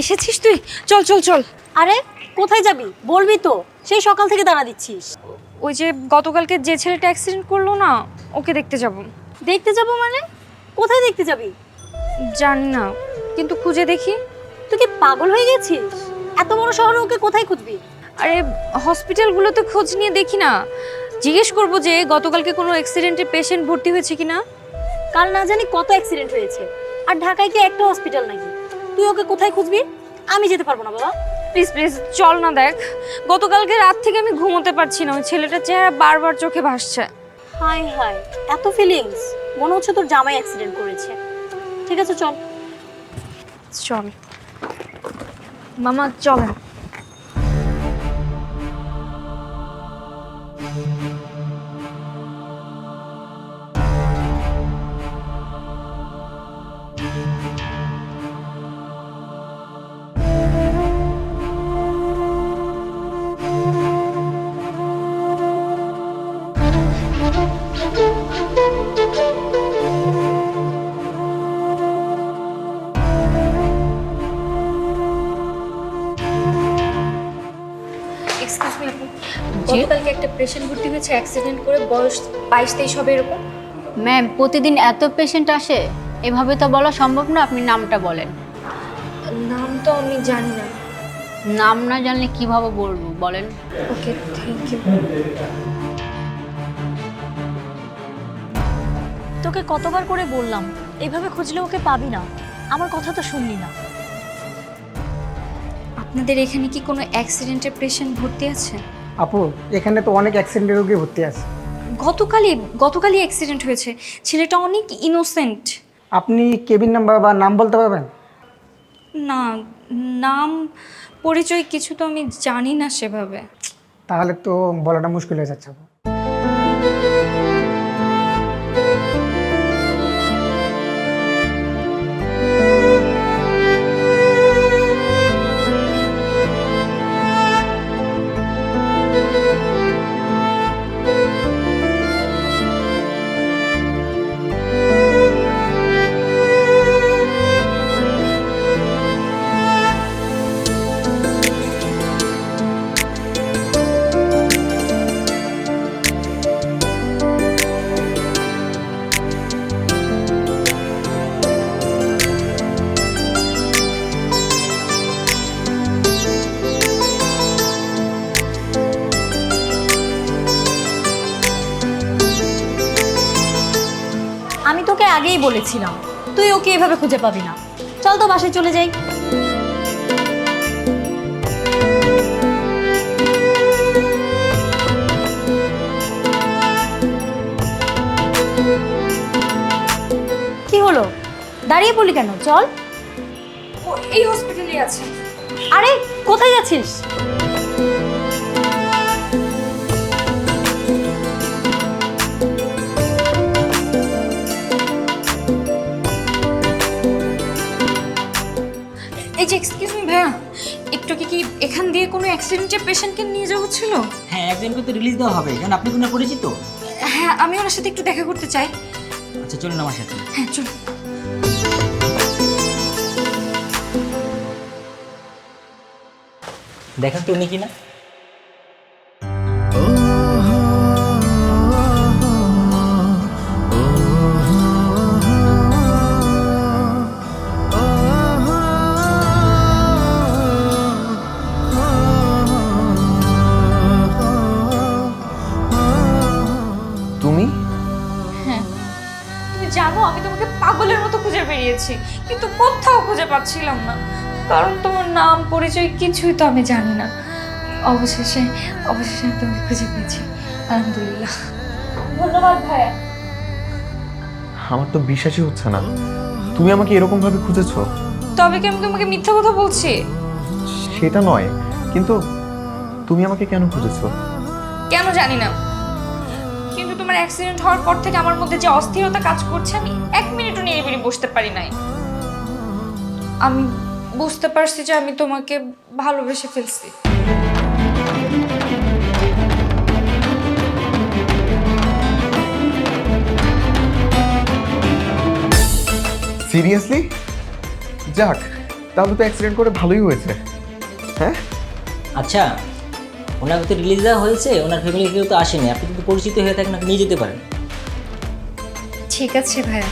এসেছিস তুই? চল চল চল। আরে কোথায় যাবি বলবি তো, সেই সকাল থেকে দাঁড়া দিচ্ছিস। ওই যে গতকালকে যে ছেলেটা অ্যাক্সিডেন্ট করলো না, ওকে দেখতে যাব। দেখতে যাব মানে? কোথায় দেখতে যাবি? জানি না, কিন্তু খুঁজে দেখি। তুই কি পাগল হয়ে গেছিস? এত বড় শহরে ওকে কোথায় খুঁজবি? আরে হসপিটালগুলোতে খোঁজ নিয়ে দেখি না, জিজ্ঞেস করবো যে গতকালকে কোনো অ্যাক্সিডেন্টে পেশেন্ট ভর্তি হয়েছে কিনা। কাল না জানি কত অ্যাক্সিডেন্ট হয়েছে, আর ঢাকায় কি একটা হসপিটাল নাকি? তুই ওকে কোথায় খুঁজবি? আমি যেতে পারবো না বাবা। প্লিজ প্লিজ চল না। দেখ, গতকালকে রাত থেকে আমি ঘুমোতে পারছি না, ওই ছেলেটার চেহারা বারবার চোখে ভাসছে। হাই হাই, এত ফিলিংস? মনে হচ্ছে তোর জামাই অ্যাক্সিডেন্ট করেছে। ঠিক আছে চল। চল মামা, চল। এক্সকিউজ মি আপু, গতকালকে একটা পেশেন্ট ভর্তি হয়েছে অ্যাক্সিডেন্ট করে, বয়স 22-23 হবে এরকম। ম্যাম, প্রতিদিন এত পেশেন্ট আসে? এভাবে তো বলা সম্ভব না, আপনি নামটা বলেন। নাম তো আমি জানি না। নাম না জানলে কিভাবে বলবো বলেন? ওকে, থ্যাংক ইউ। তোকে কতবার করে বললাম এইভাবে খুঁজলে ওকে পাবি না, আমার কথা তো শুনলি না। আপনাদের এখানে কি কোনো অ্যাক্সিডেন্টের পেশেন্ট ভর্তি আছে? আপু, এখানে তো অনেক অ্যাক্সিডেন্টের রোগী ভর্তি আছে। গতকালই অ্যাক্সিডেন্ট হয়েছে, ছেলেটা অনেক ইনোসেন্ট। আপনি কেবিন নাম্বার বা নাম বলতে পারবেন? না, নাম পরিচয় কিছু তো আমি জানি না সেভাবে। তাহলে তো বলাটা মুশকিল হয়ে যাচ্ছে আপু। আমি তোকে আগেই বলেছিলাম তুই ওকে এভাবে খুঁজে পাবি না। চল তো বাসায় চলে যাই। কি হলো, দাঁড়িয়ে পড়লি কেন? চল। ও এই হসপিটালে আছে। আরে কোথায় যাচ্ছিস? এই যে এক্সকিউজ মি ভাইয়া, একটু কি এখান দিয়ে কোনো অ্যাক্সিডেন্টের পেশেন্টকে নিয়ে যাওয়া হচ্ছিল? হ্যাঁ, একজনকে তো রিলিজ দেওয়া হবে, কারণ আপনি কোনো পরিচিত। হ্যাঁ, আমি ওনার সাথে একটু দেখা করতে চাই। আচ্ছা চলুন আমার সাথে। হ্যাঁ চলুন। দেখেন তো উনি কিনা। তুমি? হ্যাঁ, তুমি জানো আমি তোমাকে পাগলের মতো খুঁজে বেরিয়েছি, কিন্তু কোথাও খুঁজে পাচ্ছিলাম না, কারণ তোমার নাম পরিচয় কিছুই তো আমি জানি না। অবশেষে আমি তোমাকে খুঁজে পেয়েছি, আলহামদুলিল্লাহ। ধন্যবাদ ভাইয়া। আমার তো বিশ্বাসই হচ্ছে না, তুমি আমাকে এরকম ভাবে খুঁজেছো। তবে কি আমি তোমাকে মিথ্যা কথা বলছি? সেটা নয়, কিন্তু তুমি আমাকে কেন খুঁজেছো? কেন জানি না, কিন্তু তোমার অ্যাক্সিডেন্ট হওয়ার পর থেকে আমার মধ্যে যে অস্থিরতা কাজ করছে, আমি এক মিনিটও নিরিবিলি বসতে পারি নাই। আমি বুঝতে পারছি যে আমি তোমাকে ভালোবেসে ফেলছি। সিরিয়াসলি? যাক, তাহলে তো অ্যাক্সিডেন্ট করে ভালোই হয়েছে। হ্যাঁ, আচ্ছা, ওনাকে তো রিলিজ দেওয়া হয়েছে, ওনার ফ্যামিলি কেউ তো আসেনি, আপনি কিন্তু পরিচিত হয়ে থাকেন, আপনি নিয়ে যেতে পারেন। ঠিক আছে ভাইয়া।